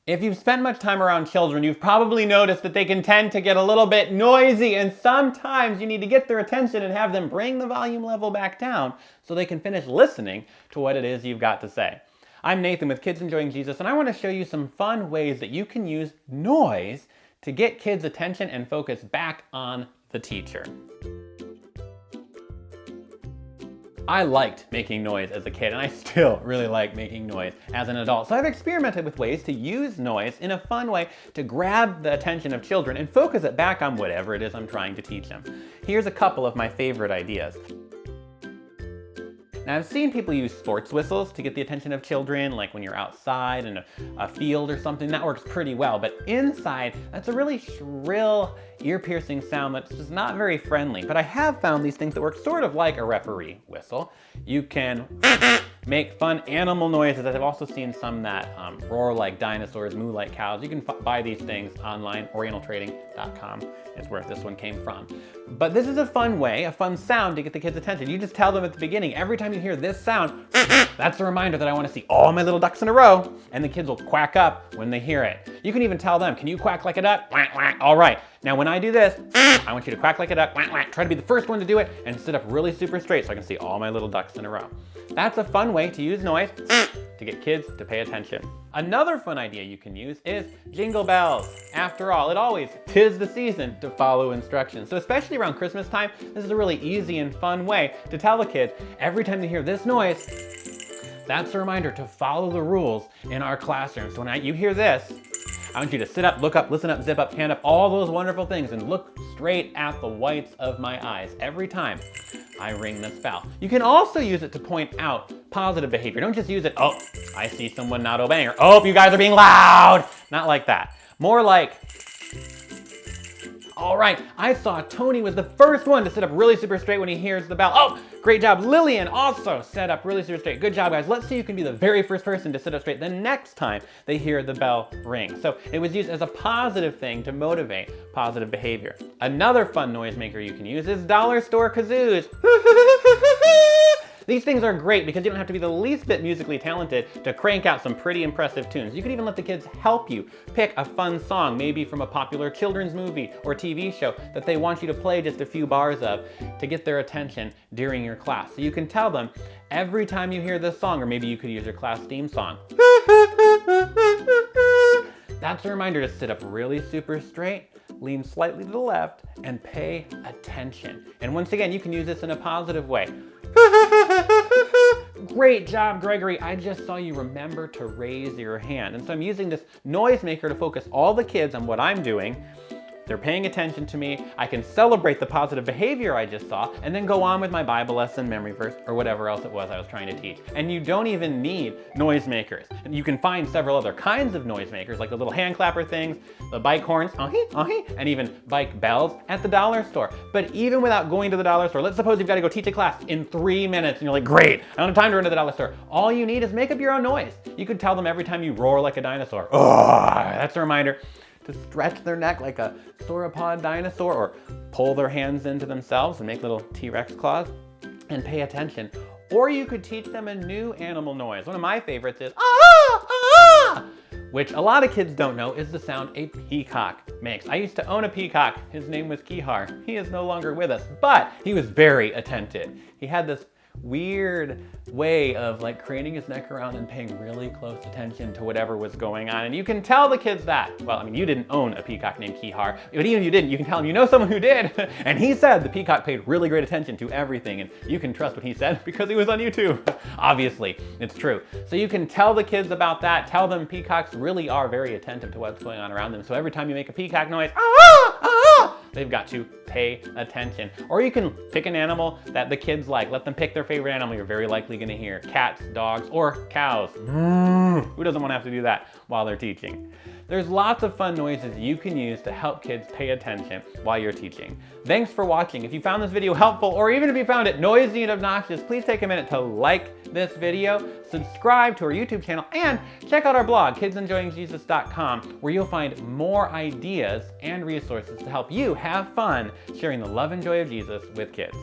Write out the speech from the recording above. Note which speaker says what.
Speaker 1: If you've spent much time around children, you've probably noticed that they can tend to get a little bit noisy, and sometimes you need to get their attention and have them bring the volume level back down so they can finish listening to what it is you've got to say. I'm Nathan with Kids Enjoying Jesus, and I want to show you some fun ways that you can use noise to get kids' attention and focus back on the teacher. I liked making noise as a kid, and I still really like making noise as an adult. So I've experimented with ways to use noise in a fun way to grab the attention of children and focus it back on whatever it is I'm trying to teach them. Here's a couple of my favorite ideas. Now, I've seen people use sports whistles to get the attention of children, like when you're outside in a field or something. That works pretty well, but inside, that's a really shrill, ear-piercing sound that's just not very friendly. But I have found these things that work sort of like a referee whistle. You can make fun animal noises. I've also seen some that roar like dinosaurs, moo like cows. You can buy these things online. Orientaltrading.com is where this one came from. But this is a fun way, a fun sound to get the kids' attention. You just tell them at the beginning, every time you hear this sound, that's a reminder that I want to see all my little ducks in a row, and the kids will quack up when they hear it. You can even tell them, can you quack like a duck? Quack, quack. All right, now when I do this, I want you to quack like a duck, quack, quack. Try to be the first one to do it and sit up really super straight so I can see all my little ducks in a row. That's a fun way to use noise to get kids to pay attention. Another fun idea you can use is Jingle Bells. After all, it always 'tis the season to follow instructions. So especially around Christmas time, this is a really easy and fun way to tell the kids every time they hear this noise, that's a reminder to follow the rules in our classroom. So when you hear this, I want you to sit up, look up, listen up, zip up, hand up, all those wonderful things, and look straight at the whites of my eyes every time I ring this bell. You can also use it to point out positive behavior. Don't just use it, oh, I see someone not obeying, or oh, you guys are being loud. Not like that. More like, all right, I saw Tony was the first one to sit up really super straight when he hears the bell. Oh, great job. Lillian also sat up really super straight. Good job, guys. Let's see who can be the very first person to sit up straight the next time they hear the bell ring. So it was used as a positive thing to motivate positive behavior. Another fun noisemaker you can use is dollar store kazoos. These things are great because you don't have to be the least bit musically talented to crank out some pretty impressive tunes. You can even let the kids help you pick a fun song, maybe from a popular children's movie or TV show that they want you to play just a few bars of to get their attention during your class. So you can tell them every time you hear this song, or maybe you could use your class theme song. That's a reminder to sit up really super straight, lean slightly to the left, and pay attention. And once again, you can use this in a positive way. Great job, Gregory. I just saw you remember to raise your hand. And so I'm using this noisemaker to focus all the kids on what I'm doing. They're paying attention to me. I can celebrate the positive behavior I just saw and then go on with my Bible lesson, memory verse, or whatever else it was I was trying to teach. And you don't even need noisemakers. And you can find several other kinds of noisemakers, like the little hand clapper things, the bike horns, and even bike bells at the dollar store. But even without going to the dollar store, let's suppose you've got to go teach a class in 3 minutes and you're like, great, I don't have time to run to the dollar store. All you need is make up your own noise. You could tell them every time you roar like a dinosaur. Oh, that's a reminder to stretch their neck like a sauropod dinosaur, or pull their hands into themselves and make little T-Rex claws and pay attention. Or you could teach them a new animal noise. One of my favorites is ah, ah, which a lot of kids don't know is the sound a peacock makes. I used to own a peacock. His name was Kihar. He is no longer with us, but he was very attentive. He had this weird way of like craning his neck around and paying really close attention to whatever was going on. And you can tell the kids that. Well, I mean, you didn't own a peacock named Kihar, but even if you didn't, you can tell them you know someone who did. And he said the peacock paid really great attention to everything, and you can trust what he said because he was on YouTube. Obviously, it's true. So you can tell the kids about that. Tell them peacocks really are very attentive to what's going on around them. So every time you make a peacock noise, they've got to pay attention. Or you can pick an animal that the kids like. Let them pick their favorite animal you're very likely going to hear. Cats, dogs, or cows. Who doesn't want to have to do that while they're teaching? There's lots of fun noises you can use to help kids pay attention while you're teaching. Thanks for watching. If you found this video helpful, or even if you found it noisy and obnoxious, please take a minute to like this video, subscribe to our YouTube channel, and check out our blog, kidsenjoyingjesus.com, where you'll find more ideas and resources to help you have fun sharing the love and joy of Jesus with kids.